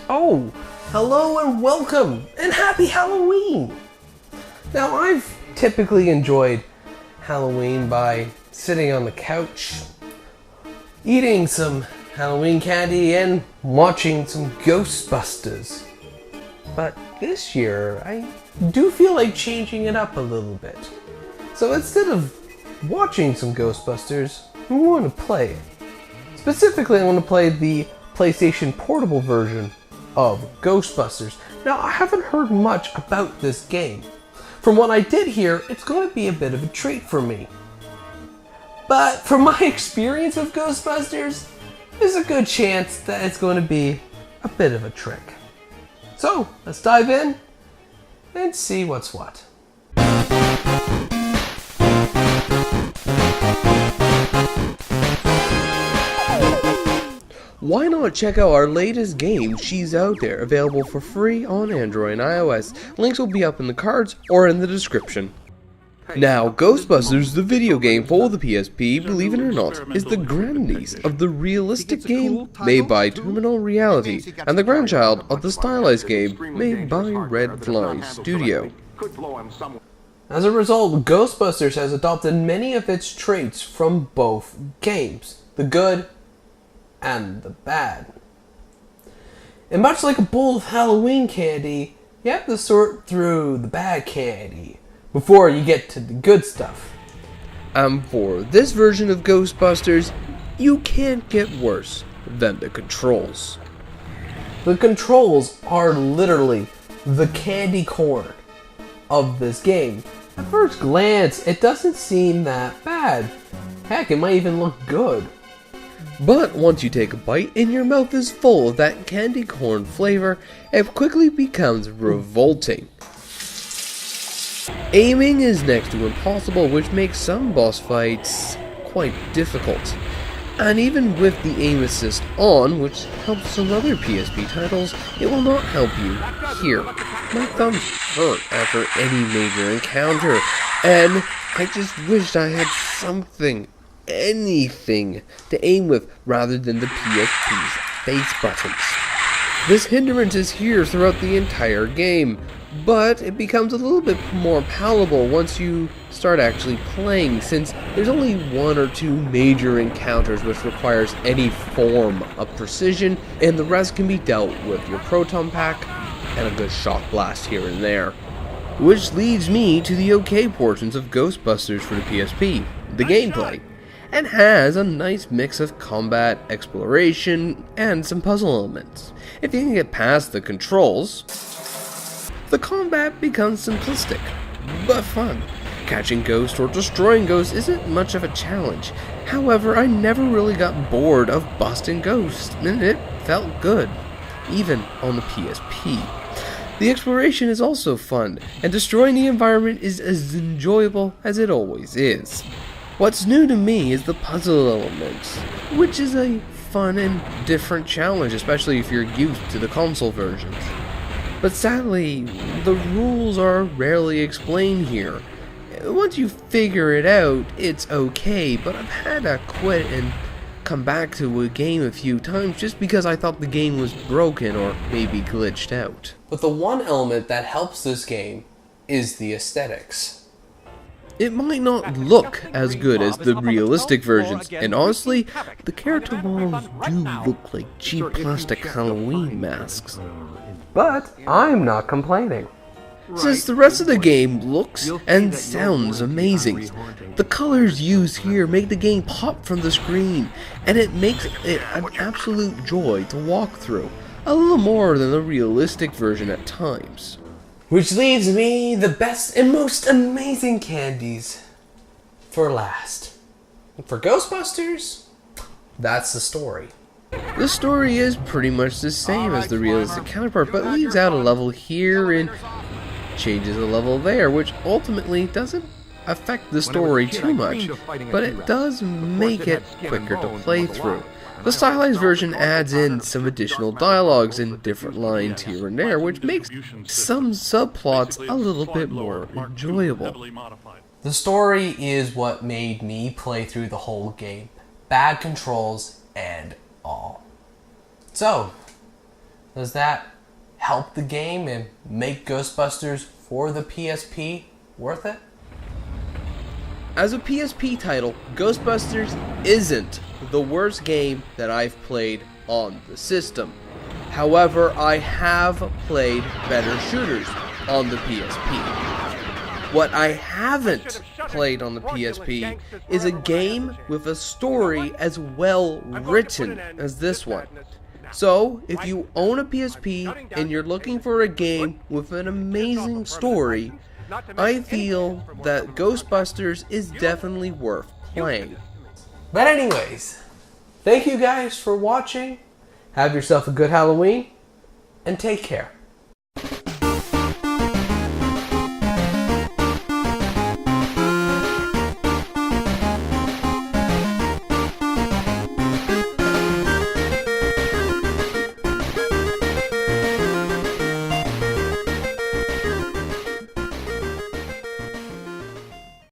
Oh, hello and welcome and happy Halloween! Now, I've typically enjoyed Halloween by sitting on the couch, eating some Halloween candy and watching some Ghostbusters. But this year, I do feel like changing it up a little bit. So instead of watching some Ghostbusters, I want to play it. Specifically, I want to play the PlayStation Portable version of Ghostbusters. Now, I haven't heard much about this game. From what I did hear, it's going to be a bit of a treat for me. But from my experience with Ghostbusters, there's a good chance that it's going to be a bit of a trick. So, let's dive in and see what's what. Why not check out our latest game, She's Out There, available for free on Android and iOS. Links will be up in the cards or in the description. Now, Ghostbusters The Video Game for the PSP, believe it or not, is the grandniece of the realistic game made by Terminal Reality and the grandchild of the stylized game made by Red Fly Studio. As a result, Ghostbusters has adopted many of its traits from both games, the good and the bad. And much like a bowl of Halloween candy, you have to sort through the bad candy before you get to the good stuff. And for this version of Ghostbusters, you can't get worse than the controls. The controls are literally the candy corn of this game. At first glance, it doesn't seem that bad. Heck, it might even look good. But once you take a bite and your mouth is full of that candy corn flavor, it quickly becomes revolting. Aiming is next to impossible, which makes some boss fights quite difficult. And even with the aim assist on, which helps some other PSP titles, it will not help you here. My thumbs hurt after any major encounter, and I just wished I had something, anything, to aim with rather than the PSP's face buttons. This hindrance is here throughout the entire game, but it becomes a little bit more palatable once you start actually playing, since there's only one or two major encounters which requires any form of precision, and the rest can be dealt with your proton pack and a good shock blast here and there. Which leads me to the okay portions of Ghostbusters for the PSP, the gameplay. It has a nice mix of combat, exploration, and some puzzle elements. If you can get past the controls, the combat becomes simplistic, but fun. Catching ghosts or destroying ghosts isn't much of a challenge. However, I never really got bored of busting ghosts, and it felt good, even on the PSP. The exploration is also fun, and destroying the environment is as enjoyable as it always is. What's new to me is the puzzle element, which is a fun and different challenge, especially if you're used to the console versions. But sadly, the rules are rarely explained here. Once you figure it out, it's okay, but I've had to quit and come back to a game a few times just because I thought the game was broken or maybe glitched out. But the one element that helps this game is the aesthetics. It might not look as good as the realistic versions, and honestly, the character models do look like cheap plastic Halloween masks. But I'm not complaining, since the rest of the game looks and sounds amazing. The colors used here make the game pop from the screen, and it makes it an absolute joy to walk through, a little more than the realistic version at times. Which leaves me the best and most amazing candies for last. For Ghostbusters, that's the story. The story is pretty much the same as the realistic counterpart, but leaves out a level here and changes a level there, which ultimately doesn't affect the story too much, but it does make it quicker to play through. The stylized version adds in some additional dialogues and different lines here and there, which makes some subplots a little bit more enjoyable. The story is what made me play through the whole game. Bad controls and all. So, Does that help the game and make Ghostbusters for the PSP worth it? As a PSP title, Ghostbusters isn't the worst game that I've played on the system. However, I have played better shooters on the PSP. What I haven't played on the PSP is a game with a story as well written as this one. So, if you own a PSP and you're looking for a game with an amazing story, I feel that Ghostbusters is definitely worth playing. But anyways, thank you guys for watching. Have yourself a good Halloween, and take care.